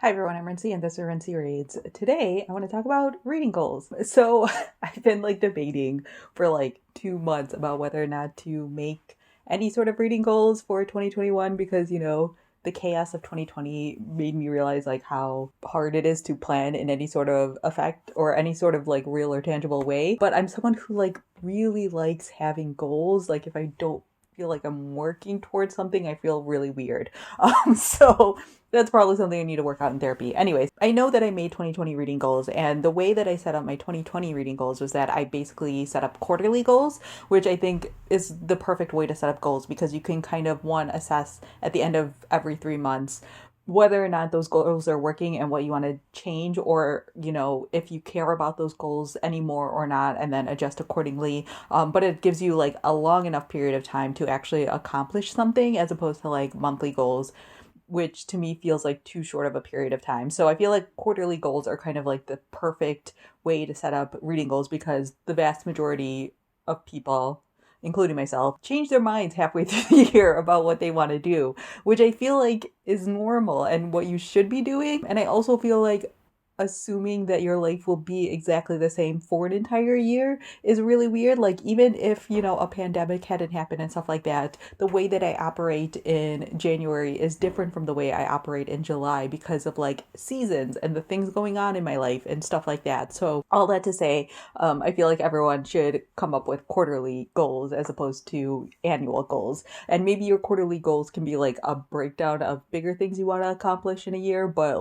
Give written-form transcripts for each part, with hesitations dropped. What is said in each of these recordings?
Hi everyone, I'm Rincey and this is Rincey Reads. Today I want to talk about reading goals. So I've been debating for 2 months about whether or not to make any sort of reading goals for 2021 because the chaos of 2020 made me realize how hard it is to plan in any sort of effect or any sort of real or tangible way. But I'm someone who really likes having goals. If I don't feel like I'm working towards something, I feel really weird. So that's probably something I need to work out in therapy. Anyways, I know that I made 2020 reading goals, and the way that I set up my 2020 reading goals was that I basically set up quarterly goals, which I think is the perfect way to set up goals because you can kind of assess at the end of every 3 months whether or not those goals are working and what you want to change, or if you care about those goals anymore or not, and then adjust accordingly. But it gives you a long enough period of time to actually accomplish something as opposed to monthly goals, which to me feels like too short of a period of time. So I feel like quarterly goals are kind of the perfect way to set up reading goals because the vast majority of people, including myself, change their minds halfway through the year about what they want to do, which I feel like is normal and what you should be doing. And I also feel like assuming that your life will be exactly the same for an entire year is really weird. Even if, a pandemic hadn't happened and stuff like that, the way that I operate in January is different from the way I operate in July because of seasons and the things going on in my life and stuff like that. So all that to say, I feel like everyone should come up with quarterly goals as opposed to annual goals. And maybe your quarterly goals can be a breakdown of bigger things you want to accomplish in a year, but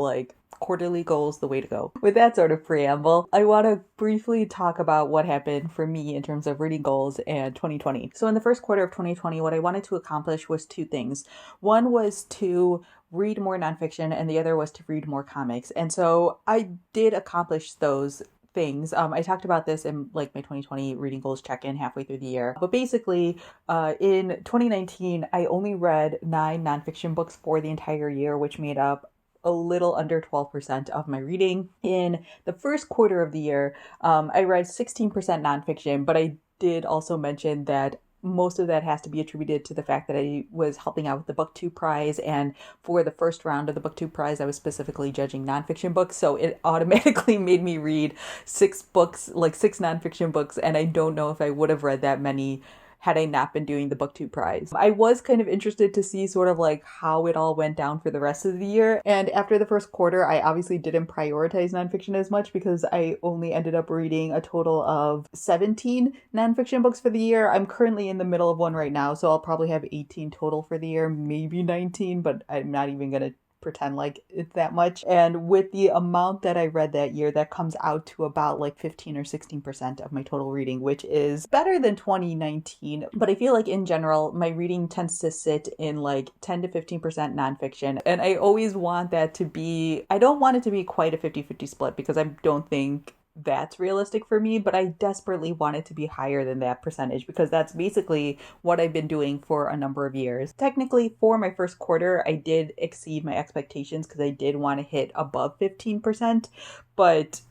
quarterly goals the way to go. With that sort of preamble, I want to briefly talk about what happened for me in terms of reading goals and 2020. So in the first quarter of 2020, what I wanted to accomplish was two things. One was to read more nonfiction and the other was to read more comics. And so I did accomplish those things. I talked about this in my 2020 reading goals check-in halfway through the year. But basically, in 2019, I only read 9 nonfiction books for the entire year, which made up a little under 12% of my reading. In the first quarter of the year, I read 16% nonfiction, but I did also mention that most of that has to be attributed to the fact that I was helping out with the BookTube prize, and for the first round of the BookTube prize, I was specifically judging nonfiction books, so it automatically made me read 6 books, 6 nonfiction books, and I don't know if I would have read that many had I not been doing the BookTube prize. I was kind of interested to see sort of how it all went down for the rest of the year. And after the first quarter, I obviously didn't prioritize nonfiction as much because I only ended up reading a total of 17 nonfiction books for the year. I'm currently in the middle of one right now, so I'll probably have 18 total for the year, maybe 19, but I'm not even going to pretend like it's that much. And with the amount that I read that year, that comes out to about 15 or 16% of my total reading, which is better than 2019. But I feel like in general, my reading tends to sit in 10 to 15% nonfiction. And I always want that to be, I don't want it to be quite a 50-50 split because I don't think that's realistic for me, but I desperately want it to be higher than that percentage because that's basically what I've been doing for a number of years. Technically, for my first quarter, I did exceed my expectations because I did want to hit above 15%, but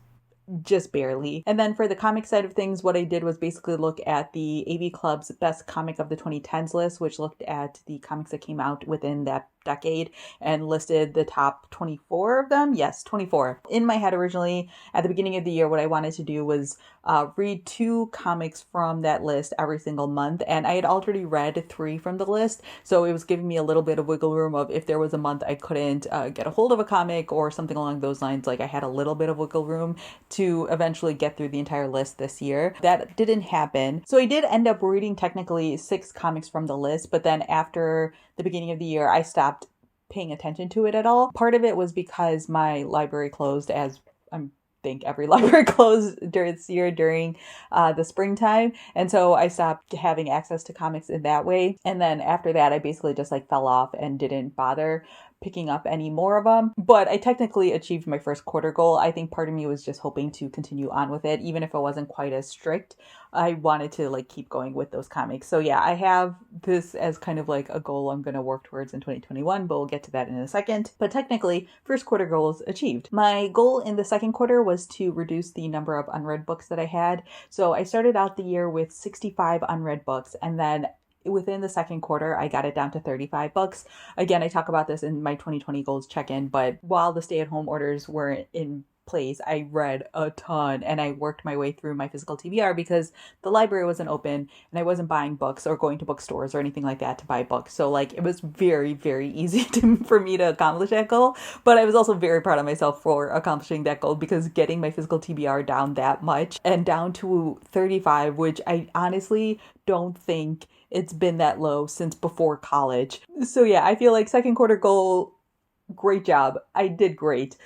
just barely. And then for the comic side of things, what I did was basically look at the AV Club's best comic of the 2010s list, which looked at the comics that came out within that decade and listed the top 24 of them. Yes, 24. In my head originally, at the beginning of the year, what I wanted to do was read 2 comics from that list every single month. And I had already read 3 from the list. So it was giving me a little bit of wiggle room of if there was a month I couldn't get a hold of a comic or something along those lines, I had a little bit of wiggle room to eventually get through the entire list this year. That didn't happen. So I did end up reading technically 6 comics from the list, but then after the beginning of the year, I stopped paying attention to it at all. Part of it was because my library closed, as I think every library closed during this year during the springtime. And so I stopped having access to comics in that way. And then after that, I basically just fell off and didn't bother picking up any more of them. But I technically achieved my first quarter goal. I think part of me was just hoping to continue on with it, even if it wasn't quite as strict. I wanted to keep going with those comics. So yeah, I have this as kind of a goal I'm going to work towards in 2021, but we'll get to that in a second. But technically, first quarter goals achieved. My goal in the second quarter was to reduce the number of unread books that I had. So I started out the year with 65 unread books, and then within the second quarter, I got it down to 35 books. Again, I talk about this in my 2020 goals check-in, but while the stay-at-home orders were in place, I read a ton and I worked my way through my physical TBR because the library wasn't open and I wasn't buying books or going to bookstores or anything like that to buy books. So like it was very, very easy for me to accomplish that goal. But I was also very proud of myself for accomplishing that goal because getting my physical TBR down that much and down to 35, which I honestly don't think it's been that low since before college. So yeah, I feel like second quarter goal, great job. I did great.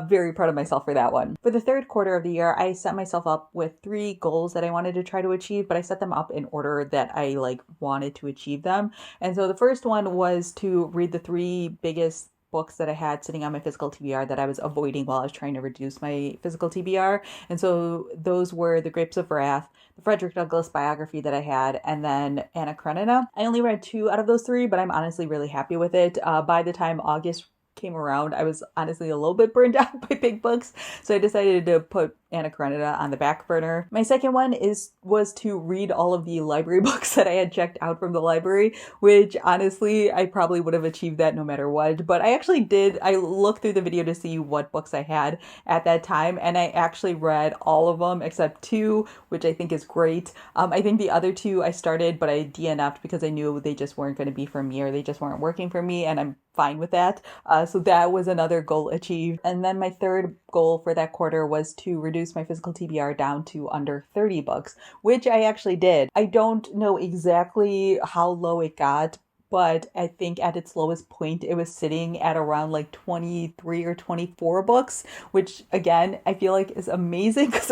Very proud of myself for that one. For the third quarter of the year, I set myself up with 3 goals that I wanted to try to achieve, but I set them up in order that I wanted to achieve them. And so the first one was to read the 3 biggest books that I had sitting on my physical TBR that I was avoiding while I was trying to reduce my physical TBR. And so those were The Grapes of Wrath, the Frederick Douglass biography that I had, and then Anna Karenina. I only read 2 out of those 3, but I'm honestly really happy with it. By the time August came around, I was honestly a little bit burned out by big books, so I decided to put Anna Karenina on the back burner. My second one was to read all of the library books that I had checked out from the library, which honestly I probably would have achieved that no matter what, but I actually did. I looked through the video to see what books I had at that time, and I actually read all of them except 2, which I think is great. I think the other 2 I started, but I DNF'd because I knew they just weren't going to be for me or they just weren't working for me, and I'm fine with that. So that was another goal achieved. And then my third goal for that quarter was to reduce my physical TBR down to under 30 books, which I actually did. I don't know exactly how low it got, but I think at its lowest point, it was sitting at around 23 or 24 books, which again, I feel like is amazing because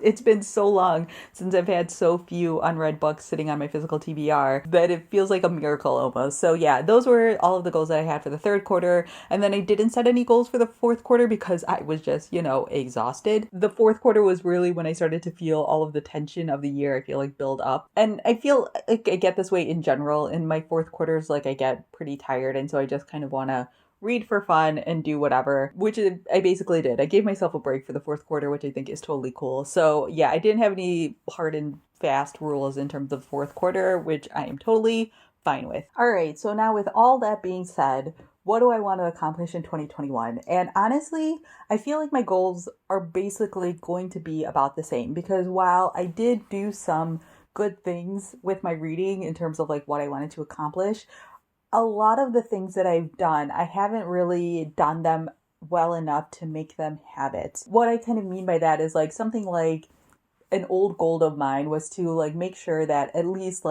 it's been so long since I've had so few unread books sitting on my physical TBR that it feels like a miracle almost. So yeah, those were all of the goals that I had for the third quarter. And then I didn't set any goals for the fourth quarter because I was just, exhausted. The fourth quarter was really when I started to feel all of the tension of the year, I feel like build up. And I feel like I get this way in general in my fourth quarter. I get pretty tired, and so I just kind of want to read for fun and do whatever, which I basically did. I gave myself a break for the fourth quarter, which I think is totally cool. So yeah, I didn't have any hard and fast rules in terms of fourth quarter, which I am totally fine with. All right, so now with all that being said, what do I want to accomplish in 2021? And honestly, I feel like my goals are basically going to be about the same because while I did do some good things with my reading in terms of what I wanted to accomplish, a lot of the things that I've done, I haven't really done them well enough to make them habits. What I kind of mean by that is something like an old goal of mine was to make sure that at least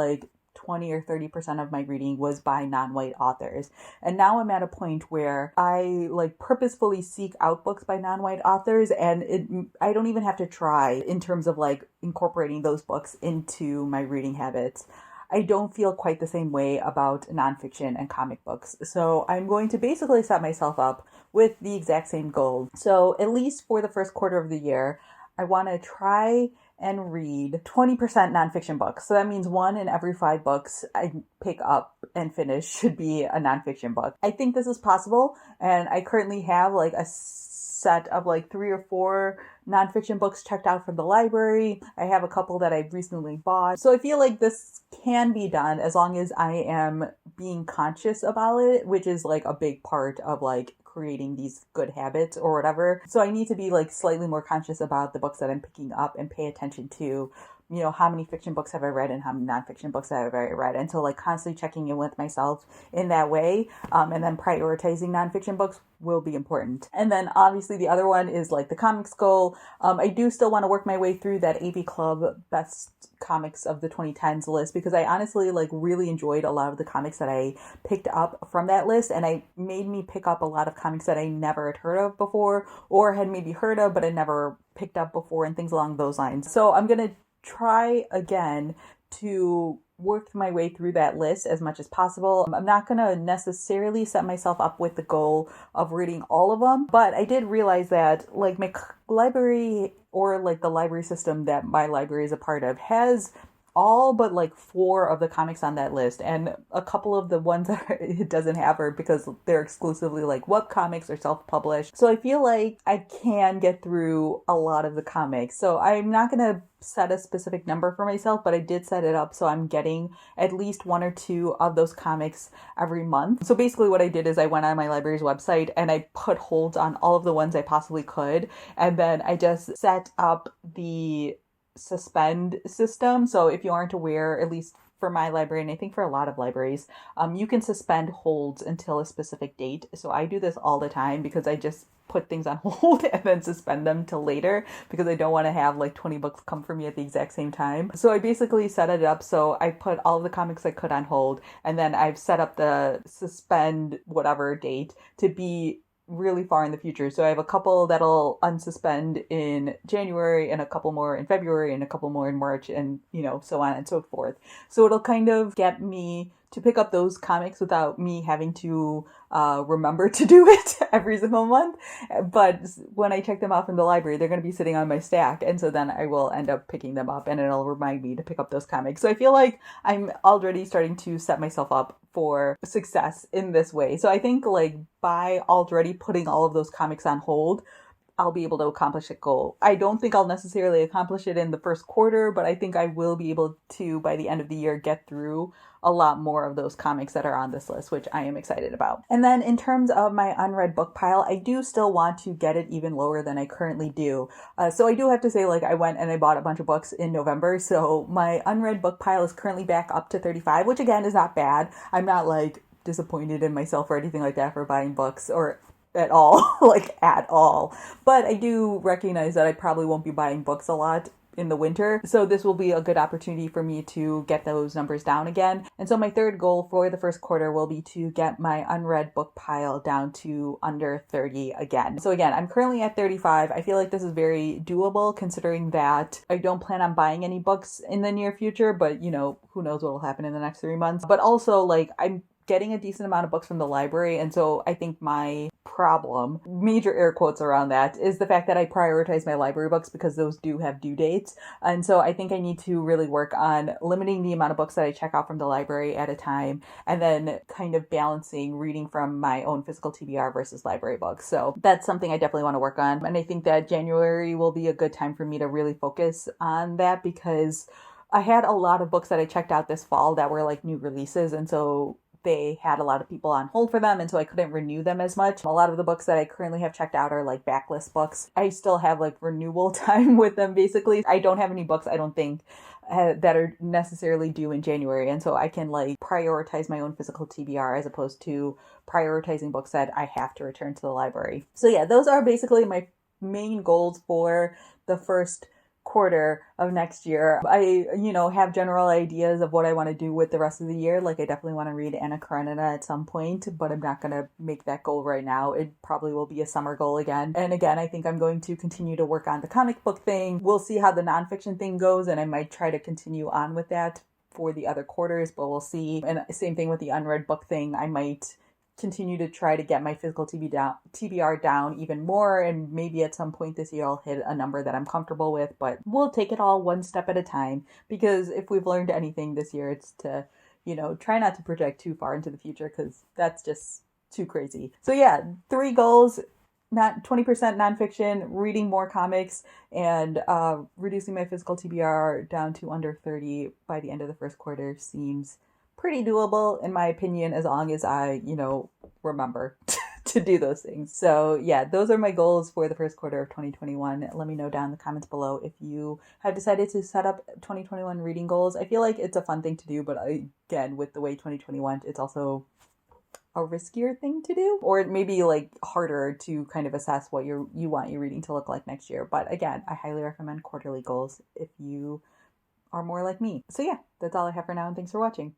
20 or 30% of my reading was by non-white authors. And now I'm at a point where I purposefully seek out books by non-white authors, and I don't even have to try in terms of incorporating those books into my reading habits. I don't feel quite the same way about nonfiction and comic books. So I'm going to basically set myself up with the exact same goal. So at least for the first quarter of the year, I want to try and read 20% nonfiction books. So that means 1 in every 5 books I pick up and finish should be a nonfiction book. I think this is possible, and I currently have a set of 3 or 4 nonfiction books checked out from the library. I have a couple that I've recently bought. So I feel like this can be done as long as I am being conscious about it, which is a big part of creating these good habits or whatever. So I need to be slightly more conscious about the books that I'm picking up and pay attention to, how many fiction books have I read and how many nonfiction books have I read. And so constantly checking in with myself in that way. And then prioritizing nonfiction books will be important. And then obviously the other one is the comics goal. I do still want to work my way through that AV Club best comics of the 2010s list because I honestly really enjoyed a lot of the comics that I picked up from that list, and I made me pick up a lot of comics that I never had heard of before or had maybe heard of but I never picked up before and things along those lines. So I'm going to try again to work my way through that list as much as possible. I'm not going to necessarily set myself up with the goal of reading all of them, but I did realize that my library or the library system that my library is a part of has all but like 4 of the comics on that list, and a couple of the ones that it doesn't have are because they're exclusively like webcomics or self-published. So I feel like I can get through a lot of the comics. So I'm not going to set a specific number for myself, but I did set it up so I'm getting at least 1 or 2 of those comics every month. So basically what I did is I went on my library's website and I put holds on all of the ones I possibly could, and then I just set up the suspend system. So if you aren't aware, at least for my library, and I think for a lot of libraries, you can suspend holds until a specific date. So I do this all the time because I just put things on hold and then suspend them till later because I don't want to have like 20 books come for me at the exact same time. So I basically set it up so I put all of the comics I could on hold, and then I've set up the suspend whatever date to be really far in the future. So I have a couple that'll unsuspend in January and a couple more in February and a couple more in March, and so on and so forth. So it'll kind of get me to pick up those comics without me having to remember to do it every single month. But when I check them off in the library, they're going to be sitting on my stack. And so then I will end up picking them up and it'll remind me to pick up those comics. So I feel like I'm already starting to set myself up for success in this way. So I think like by already putting all of those comics on hold, I'll be able to accomplish that goal. I don't think I'll necessarily accomplish it in the first quarter, but I think I will be able to, by the end of the year, get through a lot more of those comics that are on this list, which I am excited about. And then in terms of my unread book pile, I do still want to get it even lower than I currently do. So I do have to say, like, I went and I bought a bunch of books in November. So my unread book pile is currently back up to 35, which again is not bad. I'm not like disappointed in myself or anything like that for buying books or at all, like at all. But I do recognize that I probably won't be buying books a lot in the winter. So this will be a good opportunity for me to get those numbers down again. And so my third goal for the first quarter will be to get my unread book pile down to under 30 again. So again, I'm currently at 35. I feel like this is very doable considering that I don't plan on buying any books in the near future, but who knows what will happen in the next 3 months. But also like I'm getting a decent amount of books from the library. And so I think my problem, major air quotes around that, is the fact that I prioritize my library books because those do have due dates. And so I think I need to really work on limiting the amount of books that I check out from the library at a time, and then kind of balancing reading from my own physical TBR versus library books. So that's something I definitely want to work on. And I think that January will be a good time for me to really focus on that because I had a lot of books that I checked out this fall that were like new releases. And so they had a lot of people on hold for them, and so I couldn't renew them as much. A lot of the books that I currently have checked out are like backlist books. I still have like renewal time with them, basically. I don't have any books, I don't think, that are necessarily due in January, and so I can like prioritize my own physical TBR as opposed to prioritizing books that I have to return to the library. So yeah, those are basically my main goals for the first quarter of next year. I, have general ideas of what I want to do with the rest of the year. Like I definitely want to read Anna Karenina at some point, but I'm not going to make that goal right now. It probably will be a summer goal again. And again, I think I'm going to continue to work on the comic book thing. We'll see how the nonfiction thing goes, and I might try to continue on with that for the other quarters, but we'll see. And same thing with the unread book thing. I might continue to try to get my physical TBR down even more, and maybe at some point this year I'll hit a number that I'm comfortable with, but we'll take it all one step at a time, because if we've learned anything this year, it's to, try not to project too far into the future, because that's just too crazy. So yeah, 3 goals: not 20% nonfiction, reading more comics, and reducing my physical TBR down to under 30 by the end of the first quarter seems pretty doable, in my opinion, as long as I, remember to do those things. So yeah, those are my goals for the first quarter of 2021. Let me know down in the comments below if you have decided to set up 2021 reading goals. I feel like it's a fun thing to do, but again, with the way 2020 went, it's also a riskier thing to do, or maybe like harder to kind of assess what you want your reading to look like next year. But again, I highly recommend quarterly goals if you are more like me. So yeah, that's all I have for now, and thanks for watching.